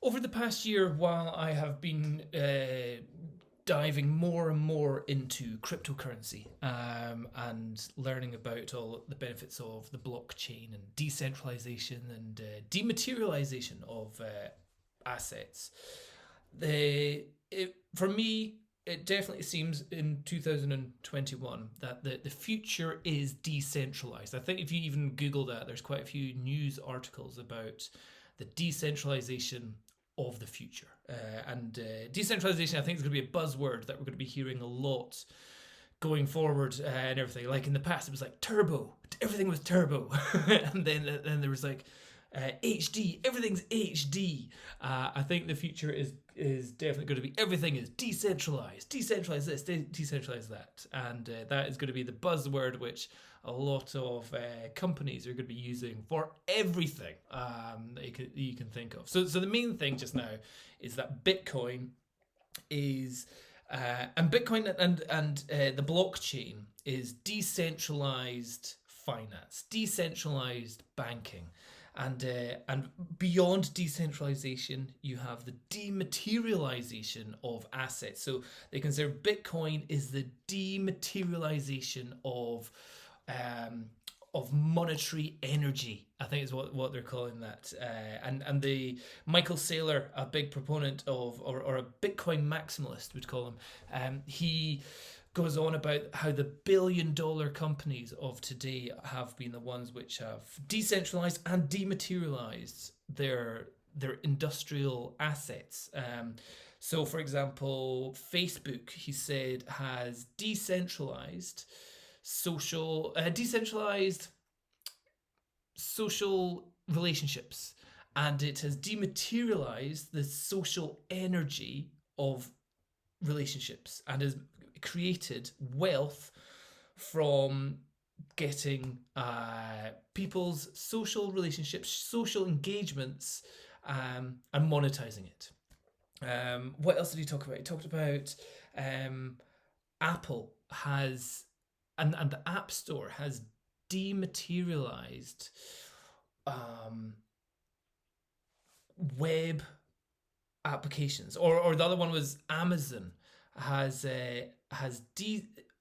Over the past year, while I have been diving more and more into cryptocurrency and learning about all the benefits of the blockchain and decentralization and dematerialization of assets, for me, it definitely seems in 2021 that the future is decentralized. I think if you even Google that, there's quite a few news articles about the decentralization of the future. And decentralization, I think, is going to be a buzzword that we're going to be hearing a lot going forward and everything. Like in the past, it was like turbo. Everything was turbo. And then there was like HD. Everything's HD. I think the future is definitely going to be everything is decentralized. Decentralize this, decentralize that. And that is going to be the buzzword which a lot of companies are going to be using for everything that you can think of. So the main thing just now is that Bitcoin is and Bitcoin and the blockchain is decentralized finance, decentralized banking. And beyond decentralization, you have the dematerialization of assets. So they consider Bitcoin is the dematerialization of monetary energy. I think is what they're calling that. And the Michael Saylor, a big proponent of, or a Bitcoin maximalist would call him, he goes on about how the billion-dollar companies of today have been the ones which have decentralized and dematerialized their industrial assets. So, for example, Facebook, he said, has decentralized social relationships, and it has dematerialized the social energy of relationships and has created wealth from getting people's social relationships, social engagements, and monetizing it. What else did he talk about? He talked about Apple has, and the App Store has dematerialized web applications, or the other one was Amazon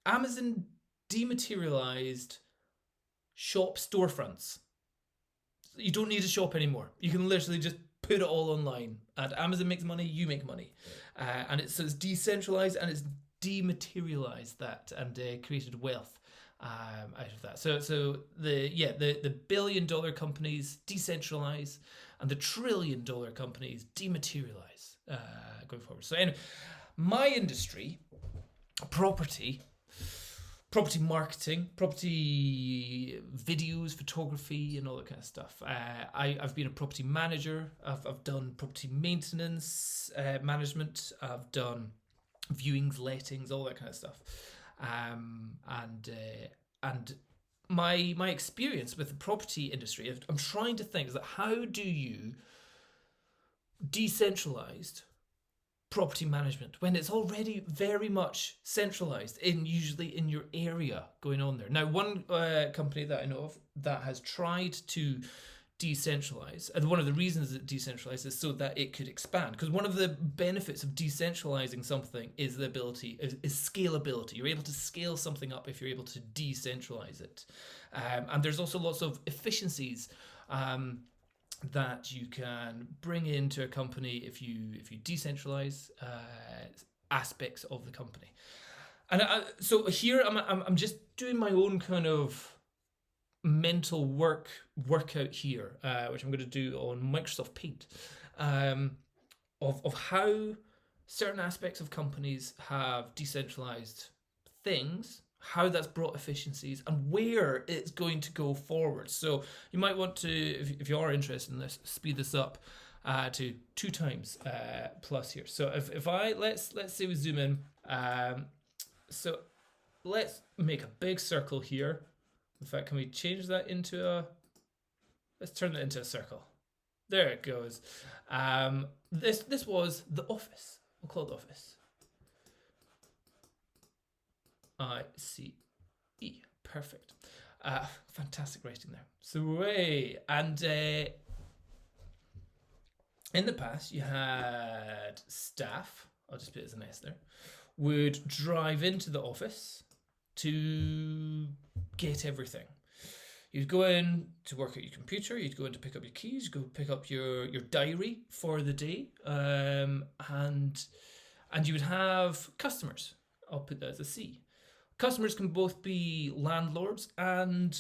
Amazon dematerialized shop storefronts. You don't need a shop anymore. You can literally just put it all online, and Amazon makes money, you make money, and it's decentralized and it's dematerialized that and created wealth out of that. So the billion-dollar companies decentralize, and the trillion-dollar companies dematerialize going forward. So anyway, my industry, property marketing, property videos, photography, and all that kind of stuff. I've been a property manager. I've done property maintenance management. I've done viewings, lettings, all that kind of stuff. And my experience with the property industry, I'm trying to think, is that how do you decentralize property management when it's already very much centralized usually in your area going on there. Now, one company that I know of that has tried to decentralize, and one of the reasons it decentralized is so that it could expand, because one of the benefits of decentralizing something is the ability is scalability. You're able to scale something up if you're able to decentralize it, and there's also lots of efficiencies that you can bring into a company if you decentralize aspects of the company. And so here I'm just doing my own kind of mental workout here, which I'm going to do on Microsoft Paint, of how certain aspects of companies have decentralized things, how that's brought efficiencies, and where it's going to go forward. So you might want to, if you are interested in this, speed this up to 2 times plus here. So if I let's say we zoom in. So let's make a big circle here. In fact, can we change that into let's turn that into a circle. There it goes. This was the office. We'll call it the office. ICE. Perfect. Fantastic writing there. So, and in the past, you had staff, I'll just put it as an S there, would drive into the office to get everything. You'd go in to work at your computer, you'd go in to pick up your keys, go pick up your diary for the day, and you would have customers. I'll put that as a C. Customers can both be landlords and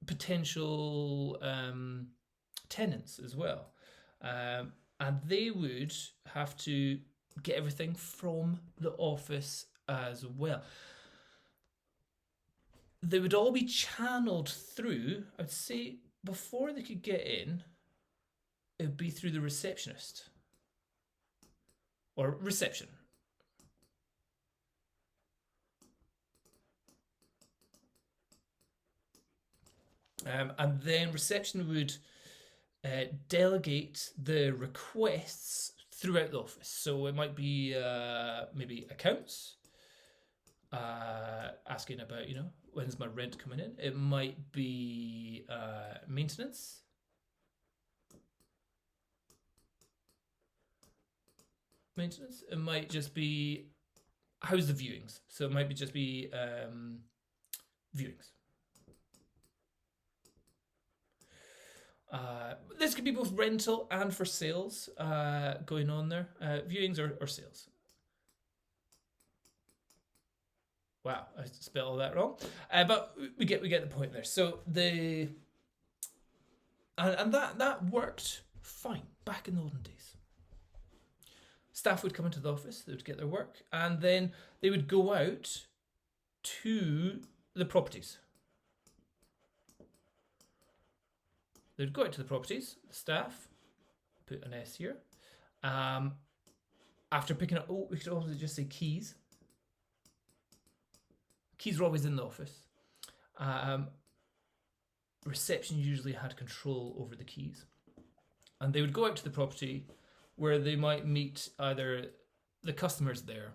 potential tenants as well. And they would have to get everything from the office as well. They would all be channeled through, I'd say, before they could get in, it would be through the receptionist. Or reception. And then reception would delegate the requests throughout the office. So it might be maybe accounts, asking about, when's my rent coming in? It might be maintenance. It might just be, how's the viewings? So it might be just be viewings. This could be both rental and for sales going on there. Viewings or sales. Wow, I spelled all that wrong. But we get the point there. So that worked fine back in the olden days. Staff would come into the office, they would get their work, and then they would go out to the properties. They'd go out to the properties, the staff, put an S here. After picking up, we could also just say keys. Keys were always in the office. Reception usually had control over the keys. And they would go out to the property where they might meet either the customers there,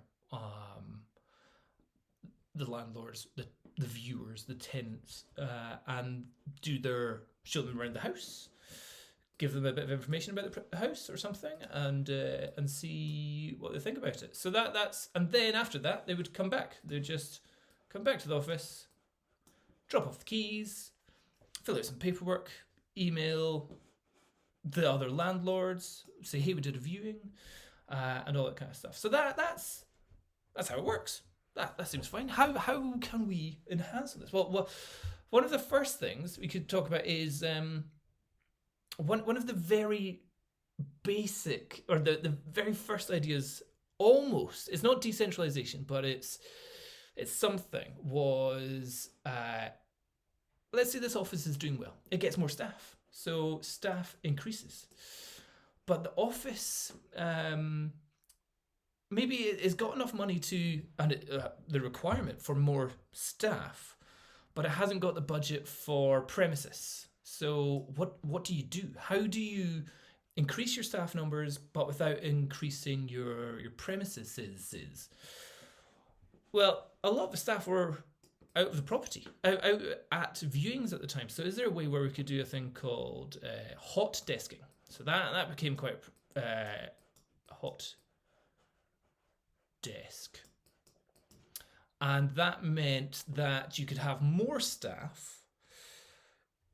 the landlords, the viewers, the tenants, and show them around the house, give them a bit of information about the house or something, and see what they think about it. So and then after that they would come back. They'd just come back to the office, drop off the keys, fill out some paperwork, email the other landlords, say, hey, we did a viewing, and all that kind of stuff. So that's how it works. That seems fine. How can we enhance this? Well, one of the first things we could talk about is one of the very basic, or the very first ideas, almost, it's not decentralization, but it's something, was let's say this office is doing well. It gets more staff. So staff increases. But the office maybe it's got enough money and the requirement for more staff, but it hasn't got the budget for premises. So what do you do? How do you increase your staff numbers but without increasing your premises? Well, a lot of the staff were out of the property, out at viewings at the time. So is there a way where we could do a thing called hot desking? So that became quite hot desk. And that meant that you could have more staff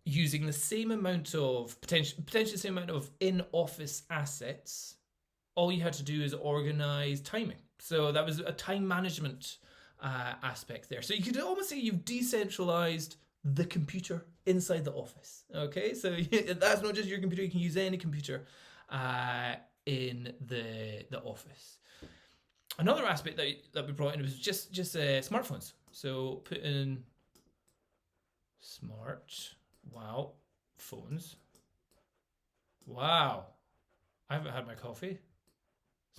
using the same amount of, potentially the same amount of in-office assets. All you had to do is organize timing. So that was a time management aspect there. So you could almost say you've decentralized the computer inside the office. Okay, so that's not just your computer. You can use any computer in the office. Another aspect that we brought in was just smartphones. So put in phones. Wow, I haven't had my coffee.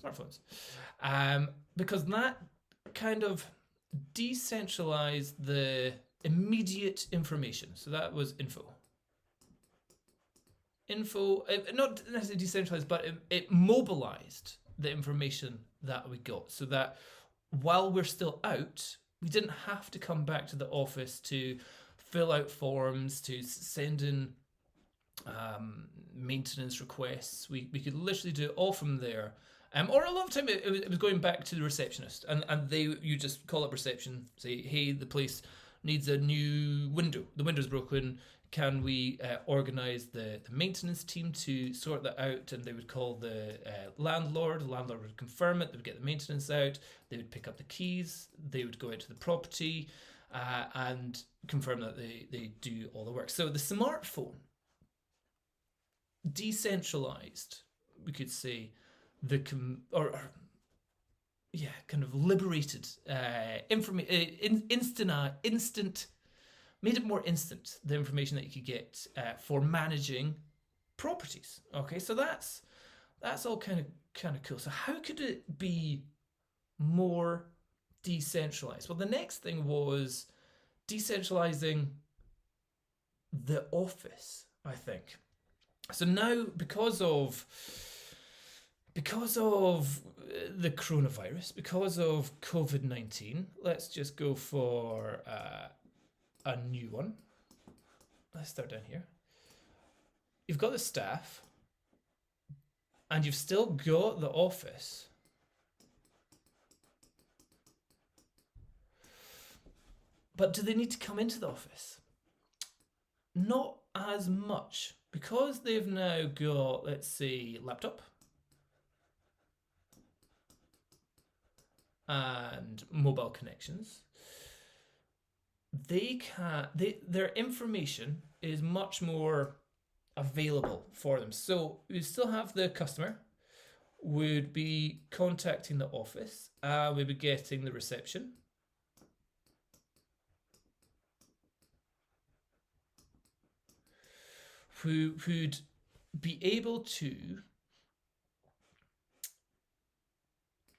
Smartphones, because that kind of decentralized the immediate information. So that was info, not necessarily decentralized, but it mobilized the information that we got, so that while we're still out, we didn't have to come back to the office to fill out forms, to send in maintenance requests. We could literally do it all from there. Or a lot of time it was going back to the receptionist, and you just call up reception, say, hey, the place needs a new window. The window's broken. Can we organise the maintenance team to sort that out? And they would call the landlord. The landlord would confirm it. They would get the maintenance out. They would pick up the keys. They would go out to the property and confirm that they do all the work. So the smartphone, decentralised, we could say, kind of liberated instant, made it more instant, the information that you could get for managing properties. Okay, so that's all kind of cool. So how could it be more decentralized? Well, the next thing was decentralizing the office, I think. So now, because of the coronavirus, because of COVID-19, let's just go for a new one. Let's start down here. You've got the staff, and you've still got the office. But do they need to come into the office? Not as much, because they've now got, let's say, laptop and mobile connections. Their information is much more available for them. So we still have the customer would be contacting the office, we'd be getting the reception, who'd be able to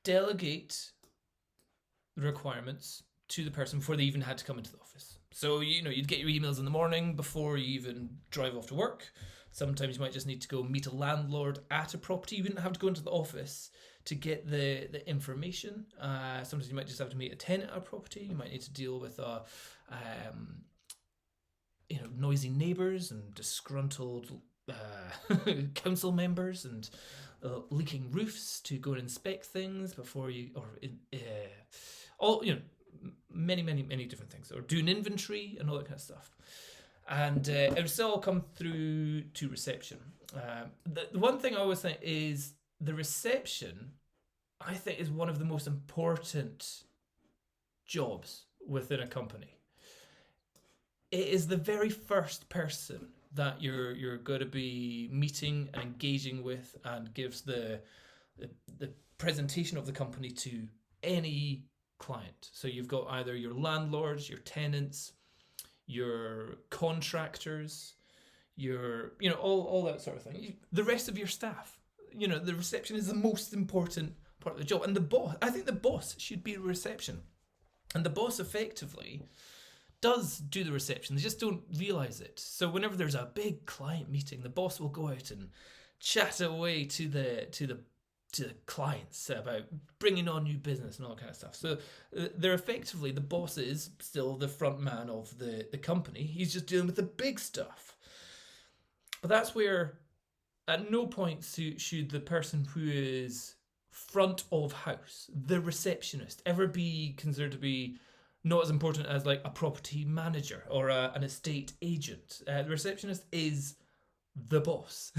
delegate the requirements to the person before they even had to come into the office. So, you'd get your emails in the morning before you even drive off to work. Sometimes you might just need to go meet a landlord at a property. You wouldn't have to go into the office to get the information. Sometimes you might just have to meet a tenant at a property. You might need to deal with noisy neighbours and disgruntled council members and leaking roofs to go and inspect things before you, many different things, or do an inventory and all that kind of stuff. And it would still all come through to reception. The one thing I always think is the reception, I think, is one of the most important jobs within a company. It is the very first person that you're going to be meeting and engaging with, and gives the presentation of the company to any client. So you've got either your landlords, your tenants, your contractors, your all that sort of thing. The rest of your staff. The reception is the most important part of the job. And the boss, I think the boss should be reception. And the boss effectively does do the reception. They just don't realize it. So whenever there's a big client meeting, the boss will go out and chat away to the clients about bringing on new business and all that kind of stuff. So they're effectively, the boss is still the front man of the company. He's just dealing with the big stuff. But that's where at no point should the person who is front of house, the receptionist, ever be considered to be not as important as like a property manager or an estate agent. The receptionist is the boss.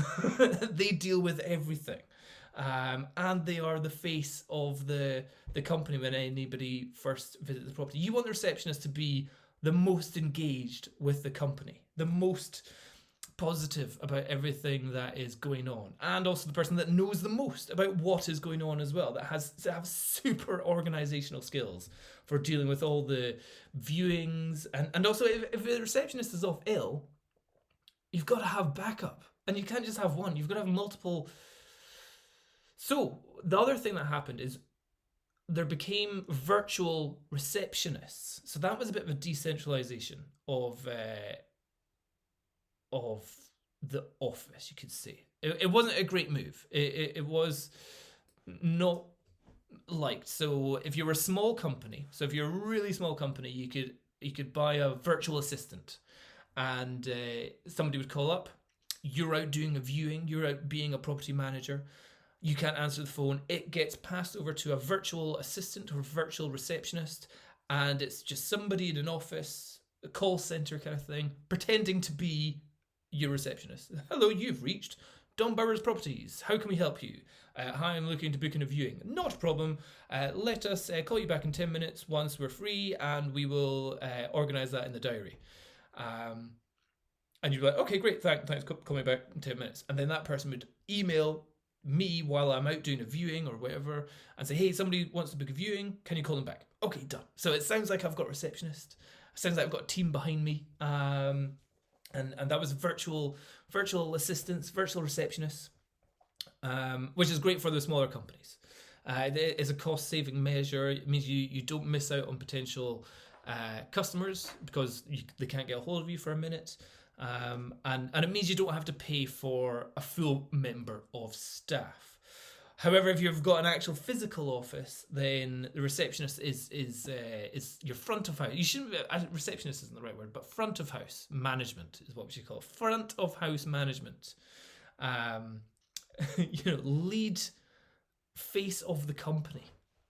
They deal with everything. And they are the face of the company when anybody first visits the property. You want the receptionist to be the most engaged with the company, the most positive about everything that is going on, and also the person that knows the most about what is going on as well, that has to have super organizational skills for dealing with all the viewings. And also, if the receptionist is off ill, you've got to have backup, and you can't just have one, you've got to have multiple. So the other thing that happened is there became virtual receptionists. So that was a bit of a decentralization of the office, you could say. It wasn't a great move. It was not liked. So if you were a small company, so if you're a really small company, you could buy a virtual assistant, and somebody would call up. you're out doing a viewing, you're out being a property manager, you can't answer the phone, it gets passed over to a virtual assistant or virtual receptionist, and it's just somebody in an office, a call center kind of thing, pretending to be your receptionist. Hello, you've reached Don Bowers Properties. How can we help you? Hi, I'm looking to book in a viewing. Not a problem. Let us call you back in 10 minutes once we're free, and we will organise that in the diary. And you'd be like, okay, great, thanks, call me back in 10 minutes. And then that person would email me while I'm out doing a viewing or whatever and say, hey, somebody wants to book a viewing, can you call them back? Okay, done. So it sounds like I've got a receptionist. It sounds like I've got a team behind me. And that was virtual assistants, virtual receptionists, which is great for the smaller companies. It is a cost-saving measure. It means you don't miss out on potential customers because they can't get a hold of you for a minute. And it means you don't have to pay for a full member of staff. However, if you've got an actual physical office, then the receptionist is your front of house. You shouldn't be, receptionist isn't the right word, but front of house management is what we should call it. Front of house management. Lead face of the company.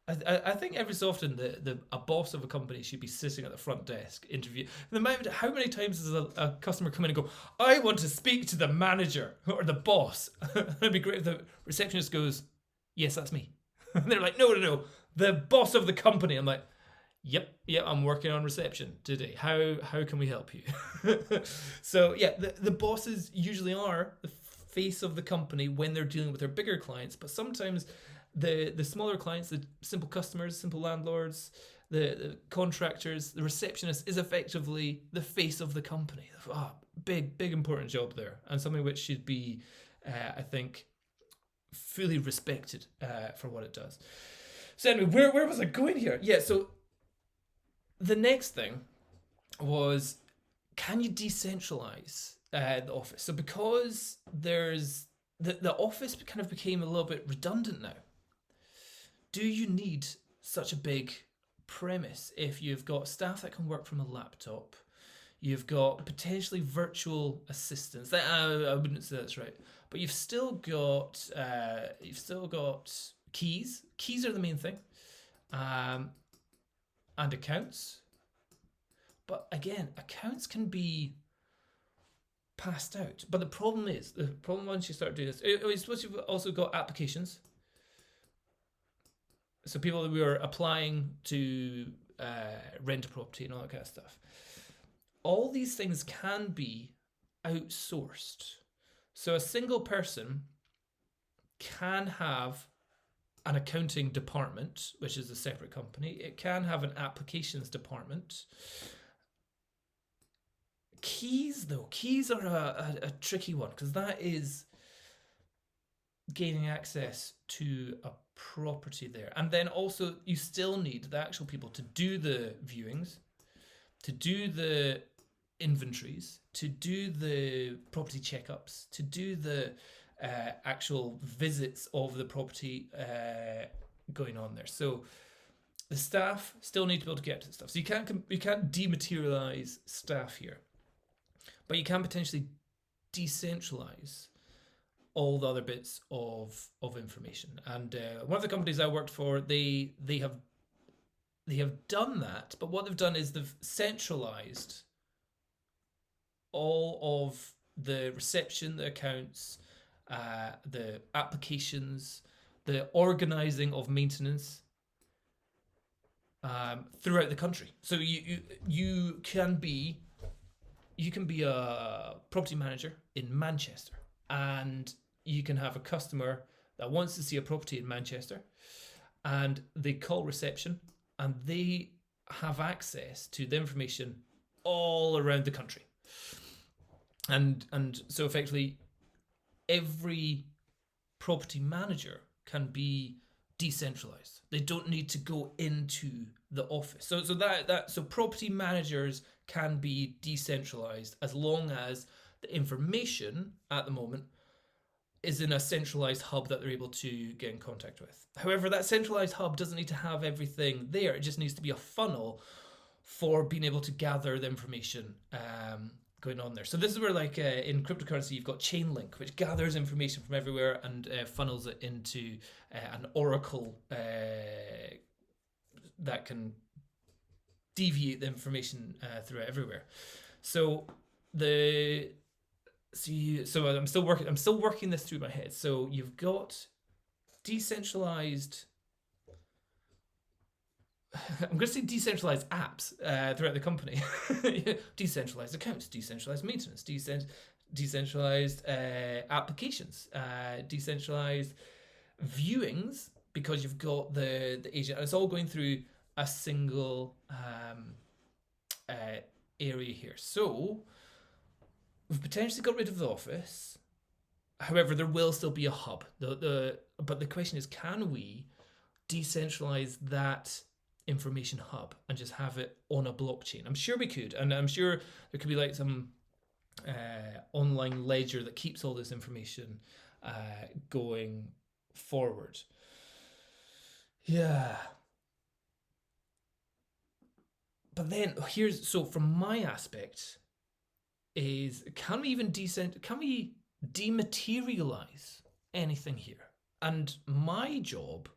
I think every so often a boss of a company should be sitting at the front desk interview. How many times does a customer come in and go, I want to speak to the manager or the boss? It'd be great if the receptionist goes, yes, that's me. And they're like, no, the boss of the company. I'm like, yep, I'm working on reception today. How can we help you? So yeah, the bosses usually are the face of the company when they're dealing with their bigger clients, but sometimes the smaller clients, the simple customers, simple landlords, the contractors, the receptionist is effectively the face of the company. Big important job there, and something which should be, I think, fully respected for what it does. So anyway, where was I going here? Yeah, so the next thing was, can you decentralize the office? So because there's the office kind of became a little bit redundant now. Do you need such a big premise if you've got staff that can work from a laptop? You've got potentially virtual assistants. I wouldn't say that's right, but you've still got keys. Keys are the main thing, and accounts. But again, accounts can be passed out. But the problem once you start doing this, I suppose you've also got applications. So people who are applying to rent a property and all that kind of stuff. All these things can be outsourced. So a single person can have an accounting department, which is a separate company. It can have an applications department. Keys are a tricky one, because that is gaining access to a property there. And then also you still need the actual people to do the viewings, to do the inventories, to do the property checkups, to do the actual visits of the property going on there. So the staff still need to be able to get to the stuff. So you can't dematerialize staff here, but you can potentially decentralize all the other bits of information. And one of the companies I worked for, they have done that, but what they've done is they've centralized all of the reception, the accounts, the applications, the organizing of maintenance throughout the country. So you can be a property manager in Manchester, and you can have a customer that wants to see a property in Manchester, and they call reception, and they have access to the information all around the country. And so effectively, every property manager can be decentralized. They don't need to go into the office. So property managers can be decentralized as long as the information at the moment is in a centralized hub that they're able to get in contact with. However, that centralized hub doesn't need to have everything there. It just needs to be a funnel for being able to gather the information going on there. So this is where, like in cryptocurrency, you've got Chainlink, which gathers information from everywhere and funnels it into an oracle that can deviate the information throughout everywhere. So I'm still working this through my head. So you've got decentralized. I'm going to say decentralized apps throughout the company. Decentralized accounts, decentralized maintenance, decentralized applications, decentralized viewings, because you've got the agent. It's all going through a single area here. So we've potentially got rid of the office. However, there will still be a hub. But the question is, can we decentralize that information hub and just have it on a blockchain? I'm sure we could, and I'm sure there could be like some online ledger that keeps all this information going forward. Yeah. But then so from my aspect is, can we dematerialize anything here? And my job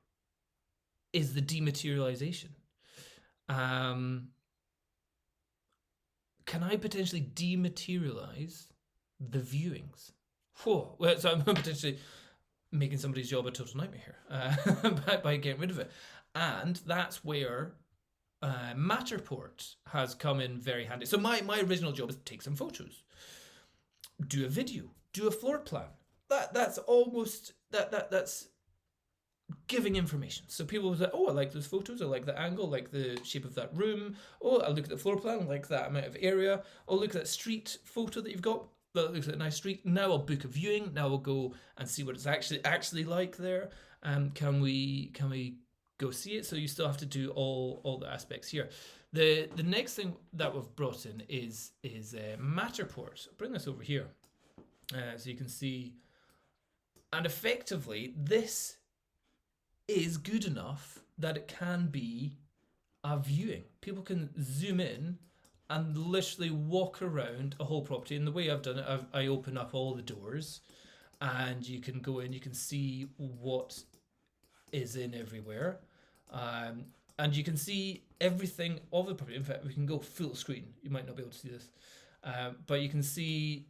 is the dematerialization. Can I potentially dematerialize the viewings? Whoa. Well, so I'm potentially making somebody's job a total nightmare here by getting rid of it. And that's where Matterport has come in very handy. So my original job is to take some photos, do a video, do a floor plan. That's giving information. So people will say, oh, I like those photos, I like the angle, I like the shape of that room. Oh, I look at the floor plan, I like that amount of area. Oh, look at that street photo that you've got. That looks like a nice street. Now I'll book a viewing. Now I'll go and see what it's actually like there. Can we go see it? So you still have to do all the aspects here. The next thing that we've brought in is Matterport. I'll bring this over here so you can see. And effectively, this is good enough that it can be a viewing. People can zoom in and literally walk around a whole property. And the way I've done it, I open up all the doors and you can go in, you can see what is in everywhere. And you can see everything of the property. In fact, we can go full screen. You might not be able to see this. But you can see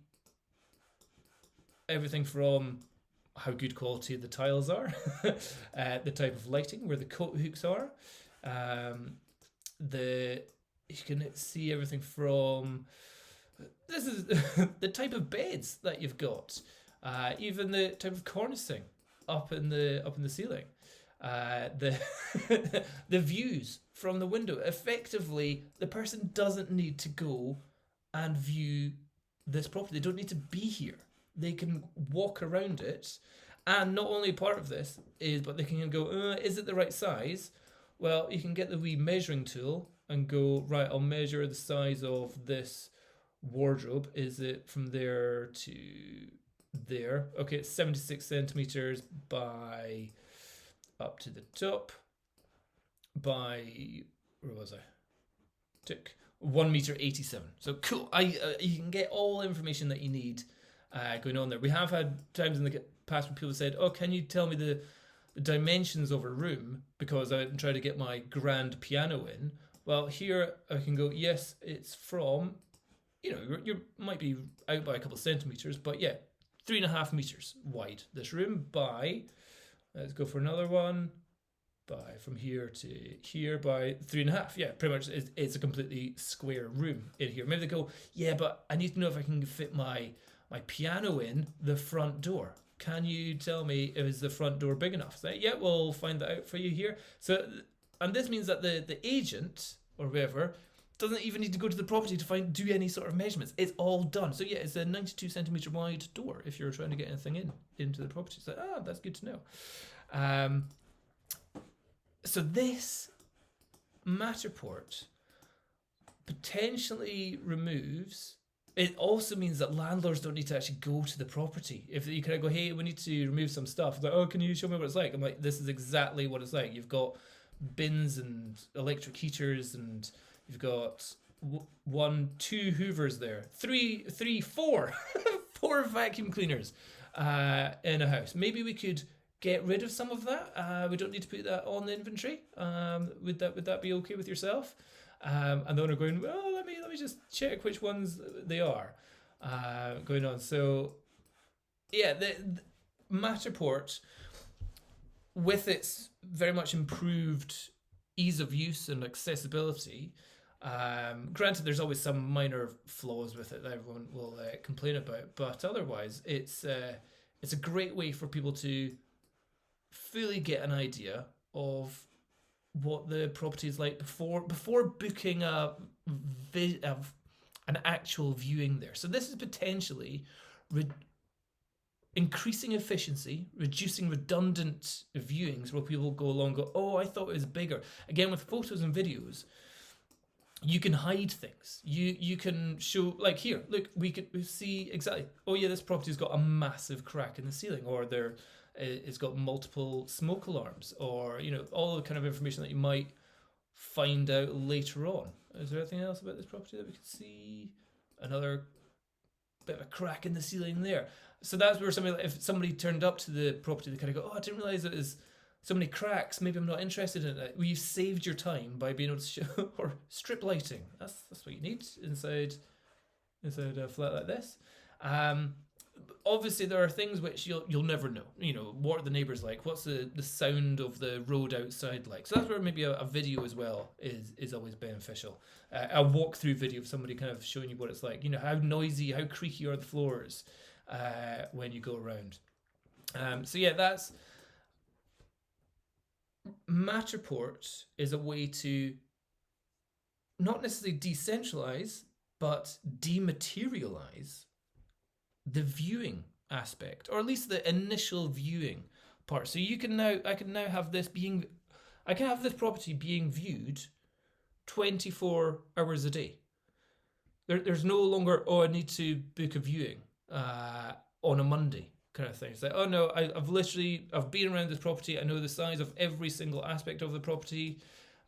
everything from how good quality the tiles are, the type of lighting, where the coat hooks are. You can see everything from, this is the type of beds that you've got, even the type of cornicing up in the ceiling, the the views from the window. Effectively, the person doesn't need to go and view this property. They don't need to be here. They can walk around it, and not only part of this is, but they can go, is it the right size? Well, you can get the wee measuring tool and go, right, I'll measure the size of this wardrobe. Is it from there to there? Okay, it's 76 centimeters by, up to the top, by, where was I? Took 1 meter 87. So cool. You can get all the information that you need going on there. We have had times in the past when people said, oh, can you tell me the dimensions of a room, because I'm trying to get my grand piano in. Well, here I can go, yes, it's from, you might be out by a couple of centimeters, but yeah, 3.5 meters wide, this room, by, let's go for another one, by from here to here by 3.5. Yeah, pretty much it's a completely square room in here. Maybe they go, yeah, but I need to know if I can fit my piano in the front door. Can you tell me, is the front door big enough? So, yeah, we'll find that out for you here. So, and this means that the agent or whoever doesn't even need to go to the property to do any sort of measurements. It's all done. So yeah, it's a 92 centimeter wide door if you're trying to get anything into the property. So that's good to know. So this Matterport potentially removes. It also means that landlords don't need to actually go to the property. If you kind of go, hey, we need to remove some stuff. It's like, oh, can you show me what it's like? I'm like, this is exactly what it's like. You've got bins and electric heaters, and you've got one, two Hoovers there, three, four, four vacuum cleaners in a house. Maybe we could get rid of some of that. We don't need to put that on the inventory. Would that be okay with yourself? And the owner going, well, let me just check which ones they are going on. So yeah, the Matterport, with its very much improved ease of use and accessibility, granted there's always some minor flaws with it that everyone will complain about, but otherwise it's a great way for people to fully get an idea of what the property is like before booking an actual viewing there. So this is potentially increasing efficiency, reducing redundant viewings where people go along and go, oh, I thought it was bigger. Again, with photos and videos, you can hide things. You can show, like here, look, we see exactly, oh yeah, this property's got a massive crack in the ceiling, or it's got multiple smoke alarms, or all the kind of information that you might find out later on. Is there anything else about this property that we could see? Another bit of a crack in the ceiling there. So that's where if somebody turned up to the property, they kind of go, oh, I didn't realize it was so many cracks, maybe I'm not interested in it. Well, you've saved your time by being able to show, or strip lighting. That's what you need inside a flat like this. Obviously there are things which you'll never know. What are the neighbours like? What's the sound of the road outside like? So that's where maybe a video as well is always beneficial. A walkthrough video of somebody kind of showing you what it's like. How noisy, how creaky are the floors when you go around. So yeah, that's Matterport is a way to not necessarily decentralize, but dematerialize the viewing aspect, or at least the initial viewing part. So I can now have this property being viewed 24 hours a day. There's no longer, oh, I need to book a viewing on a Monday kind of thing. It's like, oh no, I've been around this property, I know the size of every single aspect of the property.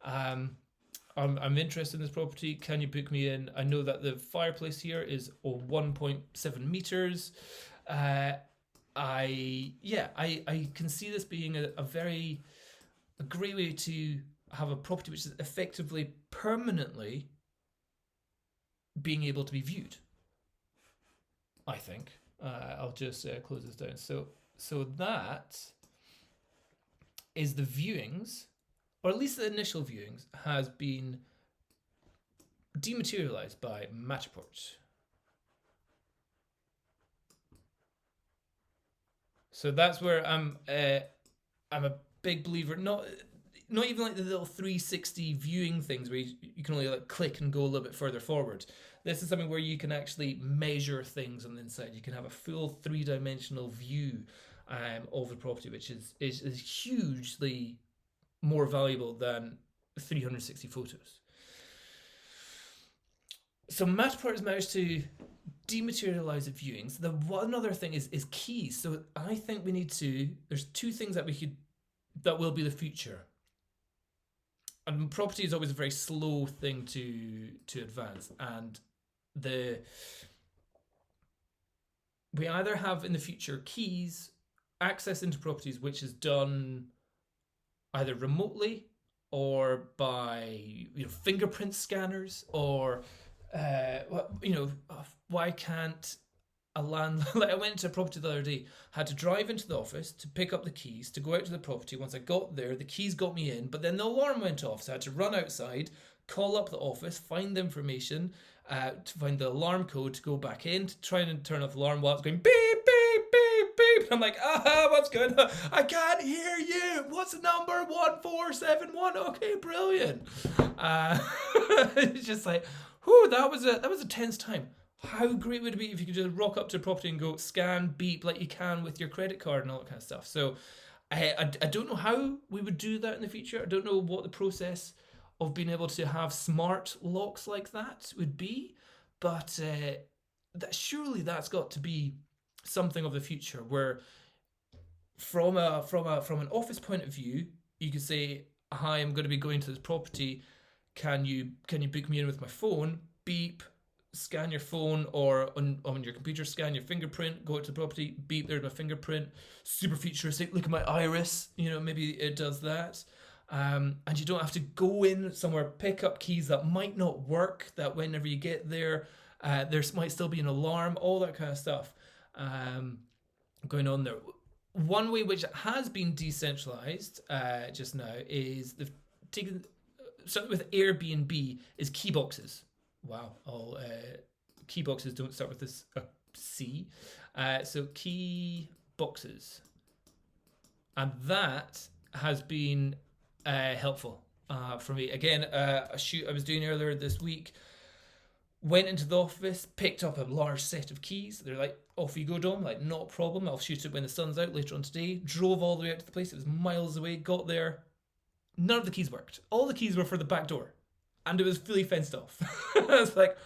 I'm interested in this property. Can you book me in? I know that the fireplace here is 1.7 meters. I can see this being a great way to have a property which is effectively permanently being able to be viewed. I think I'll just close this down. So that is the viewings, or at least the initial viewings, has been dematerialized by Matterport. So that's where I'm a big believer. Not even like the little 360 viewing things where you can only like click and go a little bit further forward. This is something where you can actually measure things on the inside. You can have a full 3-dimensional view of the property, which is hugely more valuable than 360 photos. So Matterport has managed to dematerialize the viewings. The one other thing is keys. So I think there's two things that will be the future. And property is always a very slow thing to advance. And we either have in the future keys, access into properties, which is done either remotely or by fingerprint scanners, or why can't a like I went to a property the other day, had to drive into the office to pick up the keys to go out to the property. Once I got there, the keys got me in, but then the alarm went off, so I had to run outside, call up the office, find the information, to find the alarm code to go back in, to try and turn off the alarm while it's going beep, beep, beep, beep. And I'm like, what's going on? I can't hear you. What's the number? 1471. Okay, brilliant. It's just like, whew, that was a tense time. How great would it be if you could just rock up to a property and go scan, beep, like you can with your credit card and all that kind of stuff. So I don't know how we would do that in the future. I don't know what the process of being able to have smart locks like that would be, but surely that's got to be something of the future, where from an office point of view, you could say, hi, I'm going to be going to this property. can you book me in with my phone? Beep, scan your phone, or on your computer, scan your fingerprint, go out to the property, beep, there's my fingerprint. Super futuristic. Look at my iris. Maybe it does that. And you don't have to go in somewhere, pick up keys that might not work, that whenever you get there, there might still be an alarm, all that kind of stuff going on there. One way which has been decentralized just now is they've taken, something with Airbnb, is key boxes. Wow, all key boxes don't start with this C. So key boxes. And that has been helpful for me. Again, a shoot I was doing earlier this week, went into the office, picked up a large set of keys. They're like, off you go, Dom, like, not a problem. I'll shoot it when the sun's out later on today. Drove all the way out to the place. It was miles away, got there. None of the keys worked. All the keys were for the back door. And it was fully fenced off. I was like,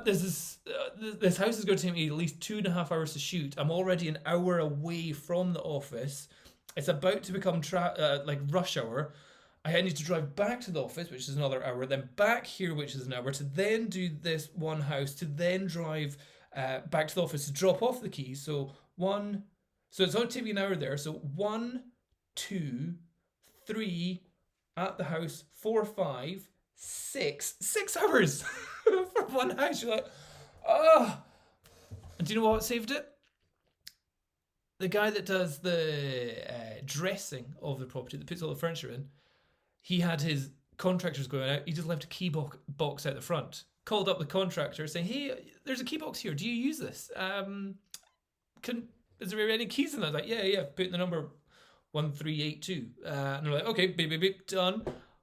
this house is going to take me at least 2.5 hours to shoot. I'm already an hour away from the office. It's about to become like rush hour. I need to drive back to the office, which is another hour, then back here, which is an hour, to then do this one house, to then drive back to the office to drop off the keys. So it's only taking me an hour there. So 1, 2, 3 at the house, 4, 5, 6 hours for one house. You're like, oh. And do you know what saved it? The guy that does the dressing of the property, that puts all the furniture in, he had his contractors going out. He just left a key box out the front. Called up the contractor saying, hey, there's a key box here. Do you use this? Is there any keys in that? I was like, yeah. Put in the number 1382. And they're like, okay, beep, done.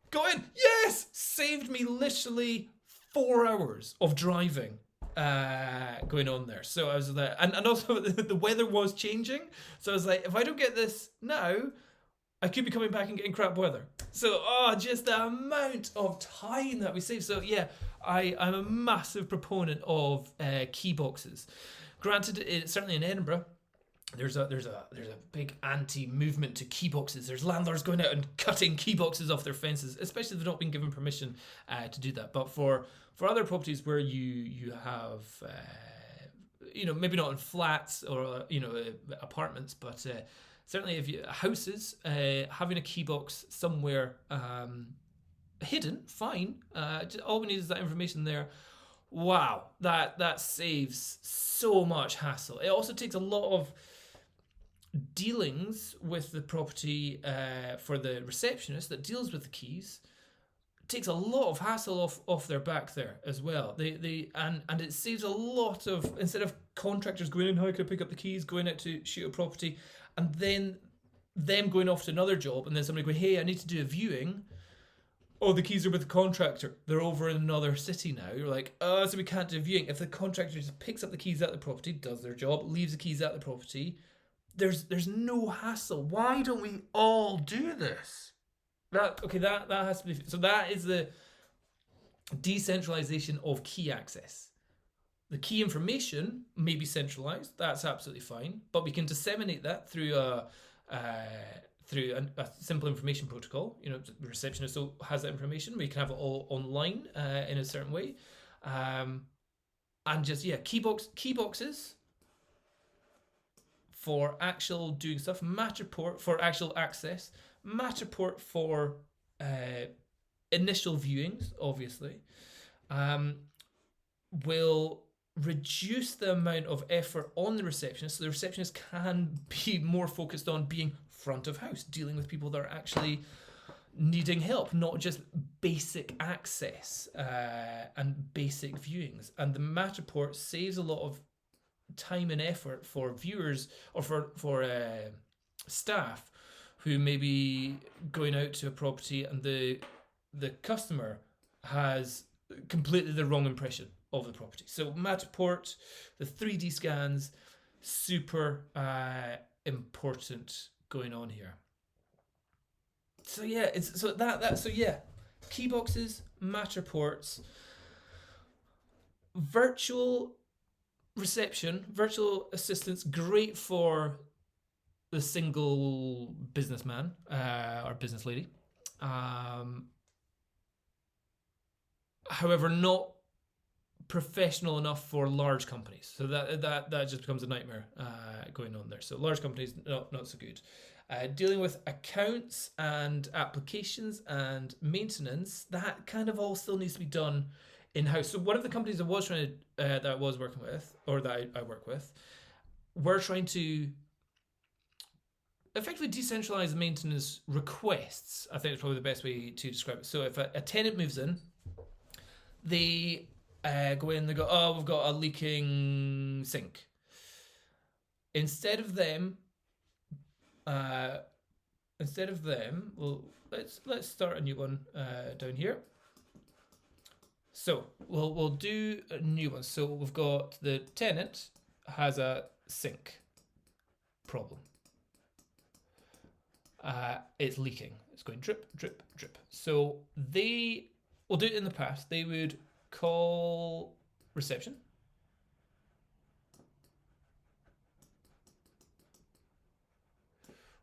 Go in. Yes! Saved me literally 4 hours of driving going on there. So I was there. And also the weather was changing. So I was like, if I don't get this now, I could be coming back and getting crap weather. So, just the amount of time that we save. So yeah, I'm a massive proponent of key boxes. Granted, certainly in Edinburgh, there's a big anti-movement to key boxes. There's landlords going out and cutting key boxes off their fences, especially if they've not been given permission to do that. But for other properties where you have, maybe not in flats or apartments, but certainly if you houses, having a key box somewhere hidden, fine. All we need is that information there. Wow, that saves so much hassle. It also takes a lot of dealings with the property for the receptionist that deals with the keys. It takes a lot of hassle off their back there as well. And it saves a lot of, instead of contractors going in, how can I pick up the keys, going out to shoot a property, and then them going off to another job, and then somebody going, hey, I need to do a viewing. Oh, the keys are with the contractor. They're over in another city now. You're like, so we can't do a viewing. If the contractor just picks up the keys at the property, does their job, leaves the keys at the property, there's no hassle. Why don't we all do this? That has to be. So that is the decentralization of key access. The key information may be centralized. That's absolutely fine, but we can disseminate that through a simple information protocol. The receptionist has that information. We can have it all online in a certain way, and just key boxes for actual doing stuff. Matterport for actual access. Matterport for initial viewings, obviously, will reduce the amount of effort on the receptionist, so the receptionist can be more focused on being front of house, dealing with people that are actually needing help, not just basic access and basic viewings. And the Matterport saves a lot of time and effort for viewers or for staff who may be going out to a property and the customer has completely the wrong impression of the property. So Matterport, the 3D scans, super important going on here. So yeah, key boxes, Matterports, virtual reception, virtual assistants, great for the single businessman or business lady. however, not professional enough for large companies. So that just becomes a nightmare going on there. So large companies, not so good. Dealing with accounts and applications and maintenance, that kind of all still needs to be done in-house. So one of the companies I was trying to that I was working with, or that I work with, we're trying to effectively decentralize the maintenance requests. I think it's probably the best way to describe it. So if a tenant moves in, they go in, they go, oh, we've got a leaking sink. Instead of them, well, let's start a new one down here. So we'll do a new one. So we've got the tenant has a sink problem. It's leaking. It's going drip, drip, drip. So they will do it in the past. They would call reception.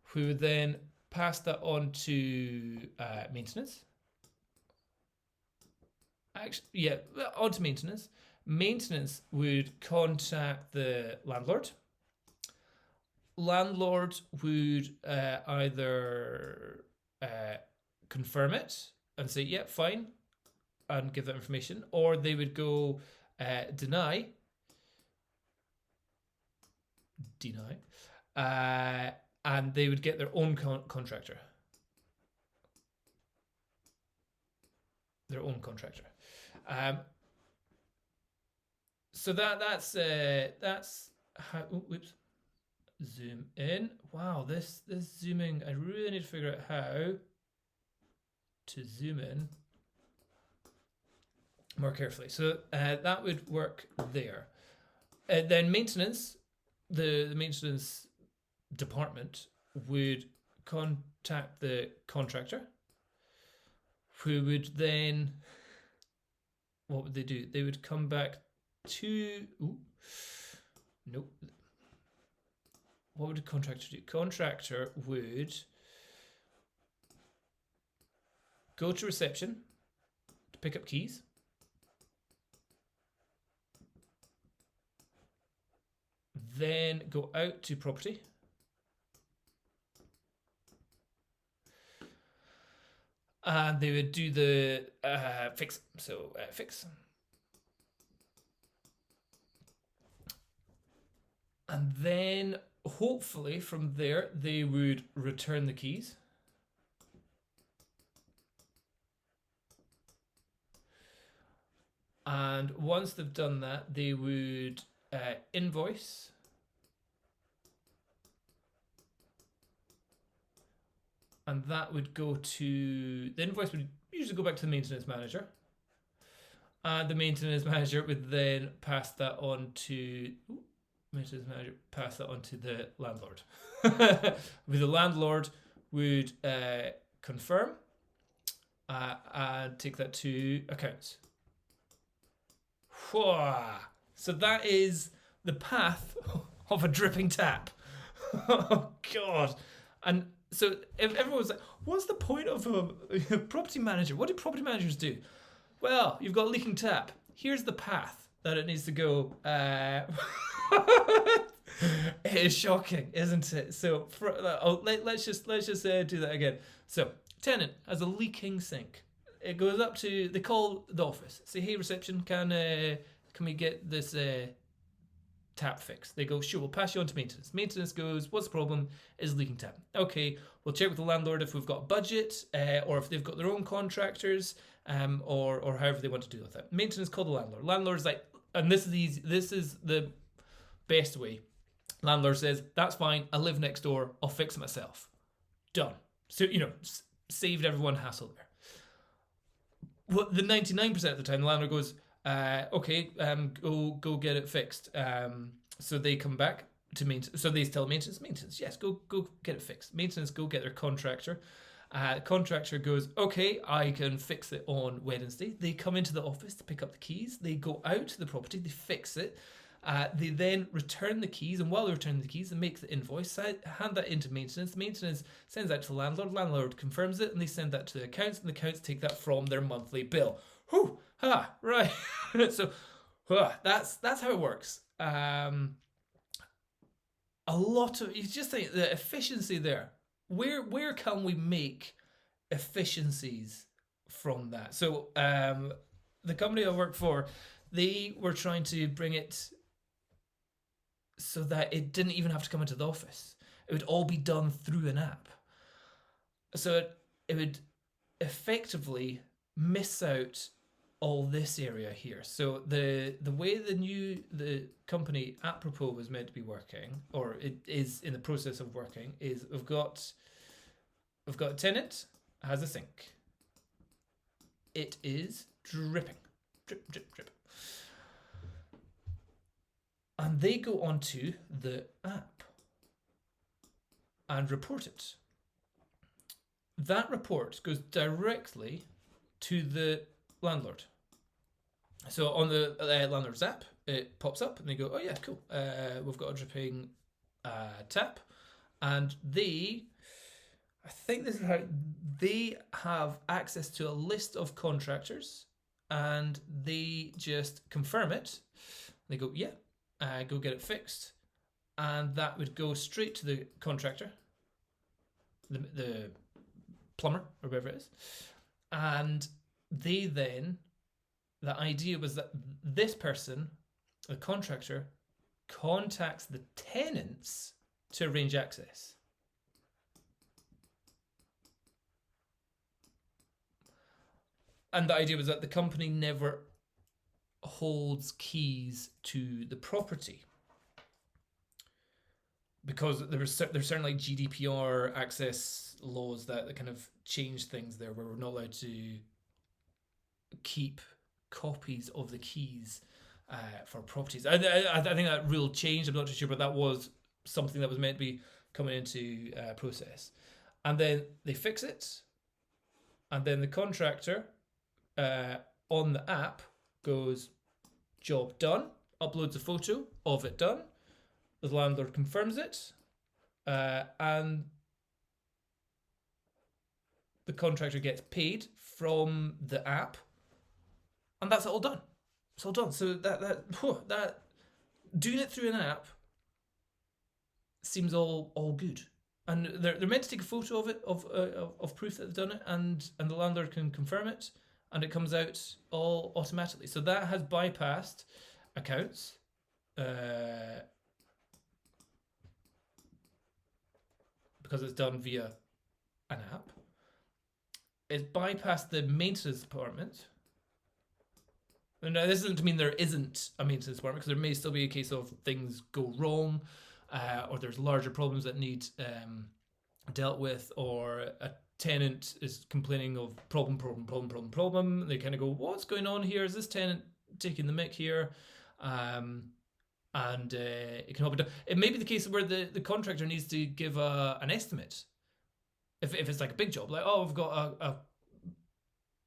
Who would then pass that on to maintenance. Actually, yeah, on to maintenance. Maintenance would contact the landlord. Landlord would either confirm it and say, yeah, fine, and give that information, or they would go deny, and they would get their own contractor. So that's how. Whoops. Zoom in. Wow, this zooming. I really need to figure out how to zoom in more carefully. So that would work there. Then maintenance, the maintenance department would contact the contractor, who would then, what would they do? They would come back to, nope. What would a contractor do? Contractor would go to reception to pick up keys. Then go out to property. And they would do the fix. So fix. And then hopefully from there they would return the keys. And once they've done that, they would invoice. And that would go to, the invoice would usually go back to the maintenance manager. And the maintenance manager would then pass that on to, the landlord. The landlord would confirm and take that to accounts. So that is the path of a dripping tap. Oh God. And so if everyone's like, what's the point of a property manager? What do property managers do? Well, you've got a leaking tap. Here's the path that it needs to go. It is shocking, isn't it? So let's just do that again. So tenant has a leaking sink. It goes up to, they call the office. Say, hey, reception, can we get this tap fixed? They go, sure, we'll pass you on to maintenance. Maintenance goes, what's the problem? Is leaking tap. Okay, we'll check with the landlord if we've got a budget, or if they've got their own contractors, or however they want to deal with it. Maintenance call the landlord. Landlord's like, and this is easy. This is the best way. Landlord says, that's fine. I live next door. I'll fix it myself. Done. So, saved everyone hassle there. Well, the 99% of the time, the landlord goes, okay, go get it fixed. So they come back to maintenance. So they tell maintenance, yes, go get it fixed. Maintenance go get their contractor. Contractor goes, okay, I can fix it on Wednesday. They come into the office to pick up the keys. They go out to the property. They fix it. They then return the keys, and while they return the keys, they make the invoice, hand that into maintenance. Maintenance sends that to the landlord. Landlord confirms it, and they send that to the accounts, and the accounts take that from their monthly bill. Whew! Right. So that's how it works. A lot of, you just think the efficiency there. Where can we make efficiencies from that? So the company I work for, they were trying to bring it so that it didn't even have to come into the office. It would all be done through an app. So it would effectively miss out all this area here. So the way the company apropos was meant to be working, or it is in the process of working, is we've got a tenant, has a sink. It is dripping. Drip, drip, drip. And they go onto the app and report it. That report goes directly to the landlord. So on the landlord's app, it pops up and they go, oh yeah, cool. We've got a dripping tap. And I think this is how, they have access to a list of contractors and they just confirm it. They go, yeah, go get it fixed. And that would go straight to the contractor, the plumber or whatever it is. And they then, the idea was that this person, the contractor, contacts the tenants to arrange access. And the idea was that the company never holds keys to the property, because there's certainly GDPR access laws that kind of change things there, where we're not allowed to keep copies of the keys for properties. I think that rule changed. I'm not too sure, but that was something that was meant to be coming into process. And then they fix it, and then the contractor on the app goes, job done, uploads a photo of it done. The landlord confirms it, and the contractor gets paid from the app, and that's all done. It's all done. So that doing it through an app seems all good, and they're meant to take a photo of it, of proof that they've done it, and the landlord can confirm it, and it comes out all automatically. So that has bypassed accounts. Because it's done via an app. It's bypassed the maintenance department. And now this isn't to mean there isn't a maintenance department, because there may still be a case of things go wrong, or there's larger problems that need dealt with, or a tenant is complaining of problem. They kind of go, what's going on here? Is this tenant taking the mick here? And it can all be done. It may be the case where the contractor needs to give an estimate. If it's like a big job, like, oh, I've got a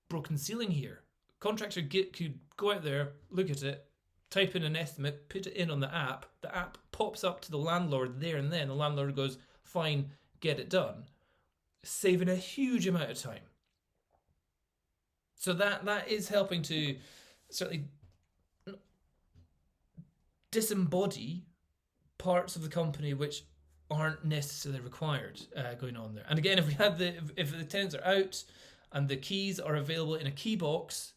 broken ceiling here. Contractor could go out there, look at it, type in an estimate, put it in on the app. The app pops up to the landlord there and then. The landlord goes, fine, get it done. Saving a huge amount of time. So that is helping to certainly disembody parts of the company which aren't necessarily required going on there. And again, if the tenants are out and the keys are available in a key box,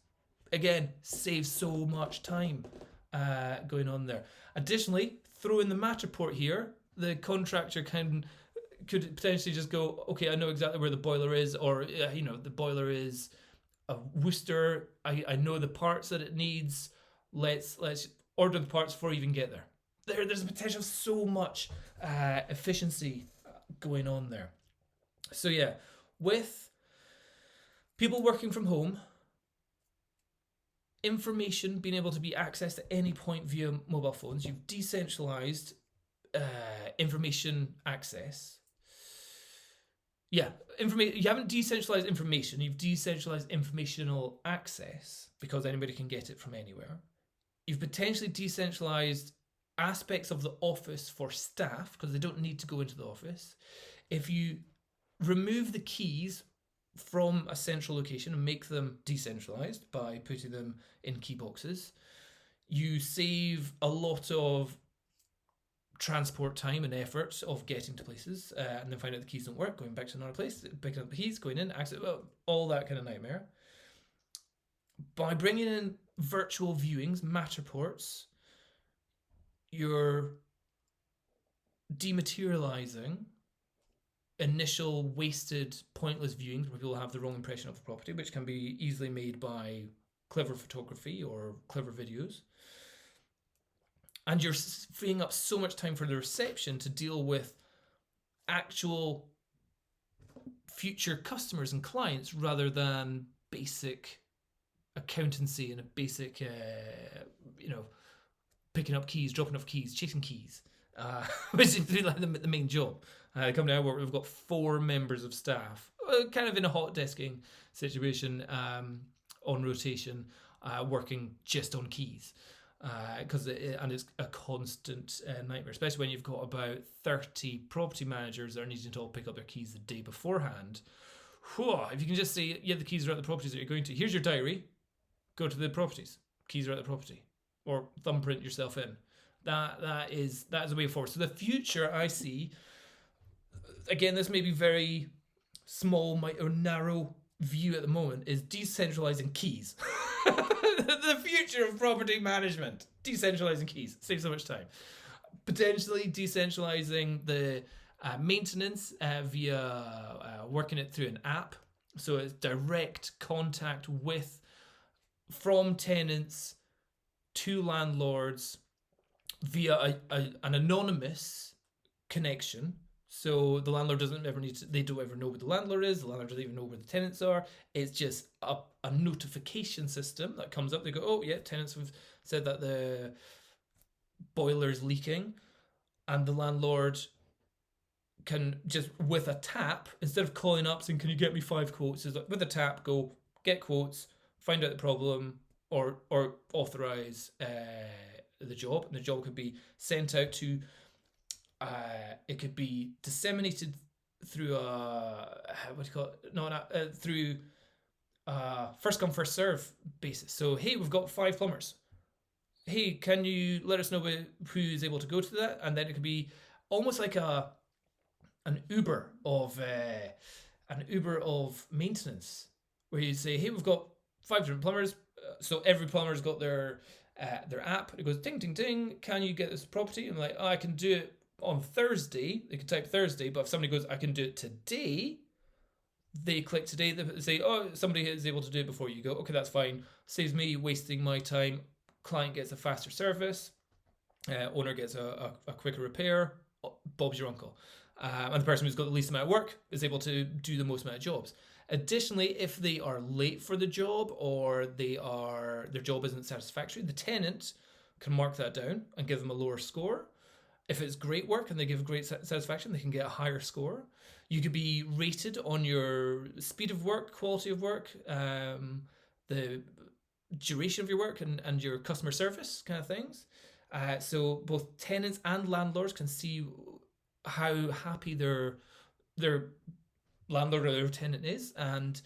again, saves so much time going on there. Additionally, throw in the Matterport here. The contractor could potentially just go, okay, I know exactly where the boiler is, or the boiler is a Worcester. I know the parts that it needs. Let's order the parts before you even get there. There's a potential so much efficiency going on there. So yeah, with people working from home, information being able to be accessed at any point via mobile phones, you've decentralized information access. Yeah, you haven't decentralized information, you've decentralized informational access, because anybody can get it from anywhere. You've potentially decentralized aspects of the office for staff, because they don't need to go into the office. If you remove the keys from a central location and make them decentralized by putting them in key boxes. You save a lot of transport time and effort of getting to places, and then find out the keys don't work, going back to another place, picking up the keys, going in, access, well, all that kind of nightmare. By bringing in virtual viewings, Matterports, you're dematerializing initial wasted, pointless viewings where people have the wrong impression of the property, which can be easily made by clever photography or clever videos. And you're freeing up so much time for the reception to deal with actual future customers and clients rather than basic accountancy and a basic, picking up keys, dropping off keys, chasing keys, which seems to be like the main job. The company I work with, we've got 4 members of staff, kind of in a hot desking situation, on rotation, working just on keys. Because it's a constant nightmare, especially when you've got about 30 property managers that are needing to all pick up their keys the day beforehand. If you can just say, yeah, the keys are at the properties that you're going to. Here's your diary. Go to the properties. Keys are at the property. Or thumbprint yourself in. That is a way forward. So the future I see, again, this may be very small or narrow view at the moment, is decentralizing keys. The future of property management, decentralizing keys, saves so much time. Potentially decentralizing the maintenance via working it through an app, so it's direct contact from tenants to landlords via an anonymous connection. So the landlord doesn't ever they don't ever know where the landlord is, the landlord doesn't even know where the tenants are. It's just a notification system that comes up. They go, oh yeah, tenants have said that the boiler's leaking, and the landlord can just, with a tap, instead of calling up saying, can you get me 5 quotes, is like, with a tap, go get quotes, find out the problem, or authorize the job. And the job could be sent out to, it could be disseminated through through first come first serve basis. So hey, we've got 5 plumbers. Hey, can you let us know who's able to go to that? And then it could be almost like an Uber of maintenance, where you say, hey, we've got 5 different plumbers. So every plumber's got their app. It goes ding ding ding. Can you get this property? And I'm like, oh, I can do it on Thursday. They can type Thursday, but if somebody goes, I can do it today, they click today. They say, oh, somebody is able to do it before you. Go, okay, that's fine. Saves me wasting my time. Client gets a faster service. Owner gets a quicker repair. Bob's your uncle. And the person who's got the least amount of work is able to do the most amount of jobs. Additionally, if they are late for the job or their job isn't satisfactory, the tenant can mark that down and give them a lower score. If it's great work and they give great satisfaction, they can get a higher score. You could be rated on your speed of work, quality of work, the duration of your work, and your customer service kind of things. So both tenants and landlords can see how happy their landlord or their tenant is, and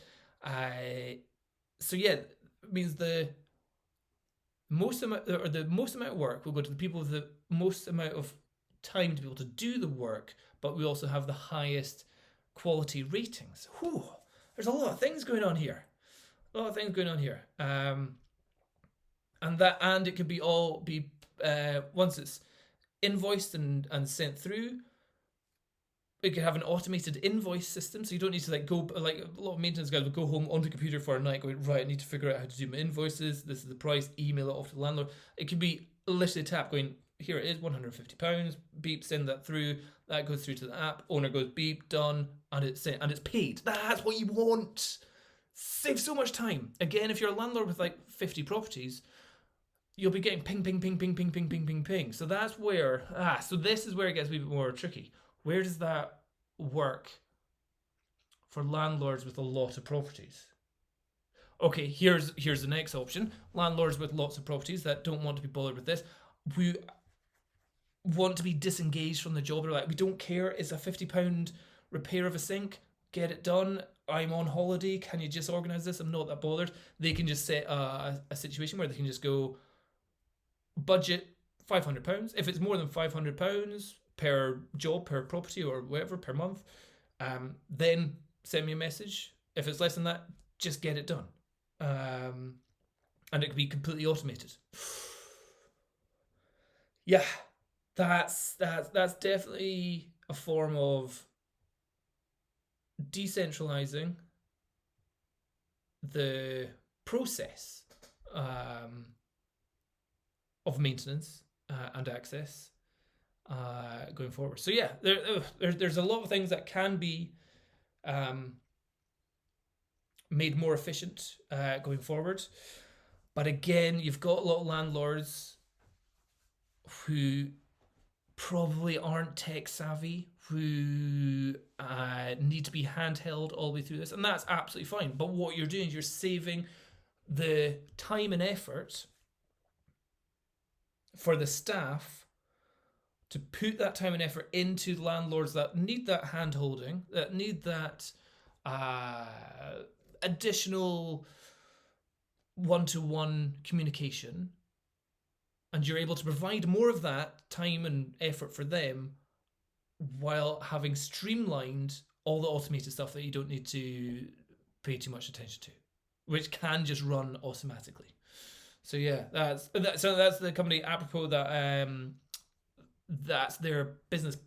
so yeah, it means the most amount of work will go to the people with the most amount of time to be able to do the work, but we also have the highest quality ratings. There's a lot of things going on here. And it could be once it's invoiced and sent through, it could have an automated invoice system, so you don't need to go, like a lot of maintenance guys will go home on the computer for a night going, right, I need to figure out how to do my invoices, this is the price, email it off to the landlord. It could be literally a tap going, here it is, £150, beep, send that through, that goes through to the app, owner goes beep, done, and it's sent, and it's paid. That's what you want. Save so much time. Again, if you're a landlord with like 50 properties, you'll be getting ping, ping, ping, ping, ping, ping, ping, ping, ping. So that's where, so this is where it gets a wee bit more tricky. Where does that work for landlords with a lot of properties? Okay, here's the next option. Landlords with lots of properties that don't want to be bothered with this, who want to be disengaged from the job. They're like, we don't care, it's a £50 repair of a sink, get it done. I'm on holiday, can you just organize this? I'm not that bothered. They can just set a situation where they can just go budget £500. If it's more than £500 per job, per property, or whatever, per month, then send me a message. If it's less than that, just get it done. And it can be completely automated. Yeah, that's definitely a form of decentralizing the process of maintenance and access going forward. So yeah, there's a lot of things that can be made more efficient going forward. But again, you've got a lot of landlords who probably aren't tech savvy, who need to be handheld all the way through this, and that's absolutely fine. But what you're doing is you're saving the time and effort for the staff to put that time and effort into landlords that need that hand-holding, that need that additional one-to-one communication, and you're able to provide more of that time and effort for them while having streamlined all the automated stuff that you don't need to pay too much attention to, which can just run automatically. So yeah, that's the company Apropos. That's their business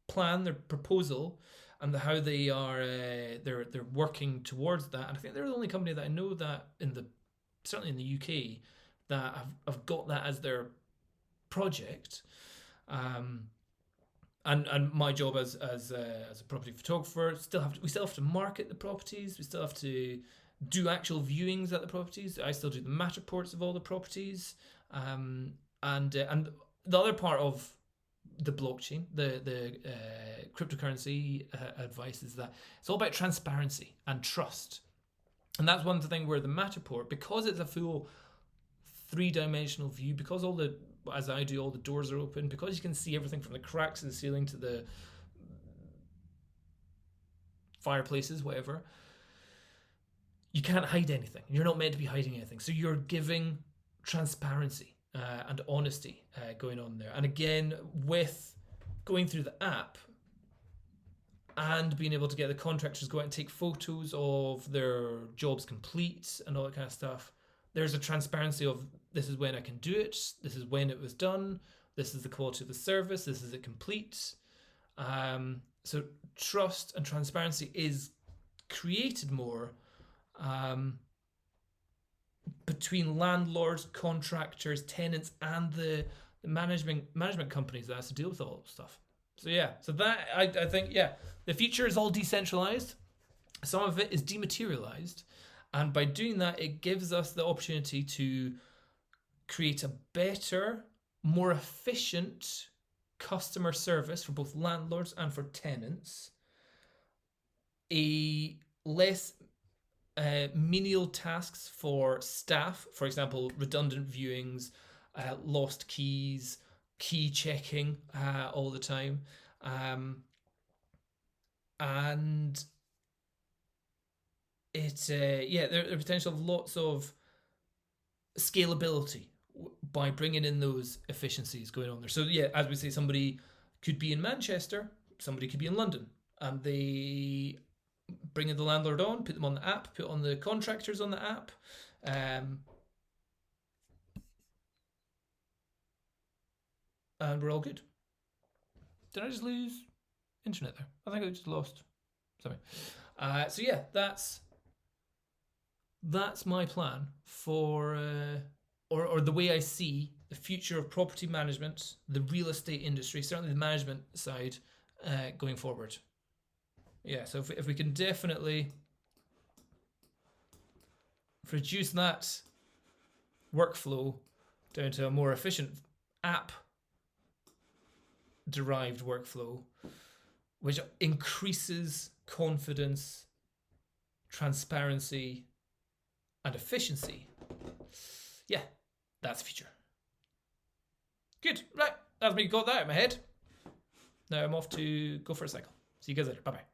plan, their proposal, and how they are they're working towards that. And I think they're the only company that I know that certainly in the UK that have got that as their project. And my job as a property photographer, we still have to market the properties. We still have to do actual viewings at the properties. I still do the match reports of all the properties. And the other part of the blockchain, the cryptocurrency advice is that it's all about transparency and trust. And that's one thing where the match report, because it's a full 3-dimensional view, because as I do, all the doors are open, because you can see everything from the cracks in the ceiling to the fireplaces, whatever, you can't hide anything. You're not meant to be hiding anything. So you're giving transparency and honesty going on there. And again, with going through the app and being able to get the contractors go out and take photos of their jobs complete and all that kind of stuff, there's a transparency of this is when I can do it, this is when it was done, this is the quality of the service, this is it complete. So trust and transparency is created more between landlords, contractors, tenants, and the management companies that has to deal with all that stuff. So yeah, so that I think, yeah, the future is all decentralized. Some of it is dematerialized. And by doing that, it gives us the opportunity to create a better, more efficient customer service for both landlords and for tenants, a less menial tasks for staff, for example, redundant viewings, lost keys, key checking all the time, and it's there's potential of lots of scalability by bringing in those efficiencies going on there. So yeah, as we say, somebody could be in Manchester, somebody could be in London, and they bring in the landlord on, put them on the app, put on the contractors on the app, and we're all good. Did I just lose internet there? I think I just lost something. So yeah, that's my plan for or the way I see the future of property management, the real estate industry, certainly the management side, going forward. Yeah, so if we can definitely reduce that workflow down to a more efficient app-derived workflow, which increases confidence, transparency, and efficiency. Yeah, that's the future. Good, right, that's me got that out of my head. Now I'm off to go for a cycle. See you guys later, bye-bye.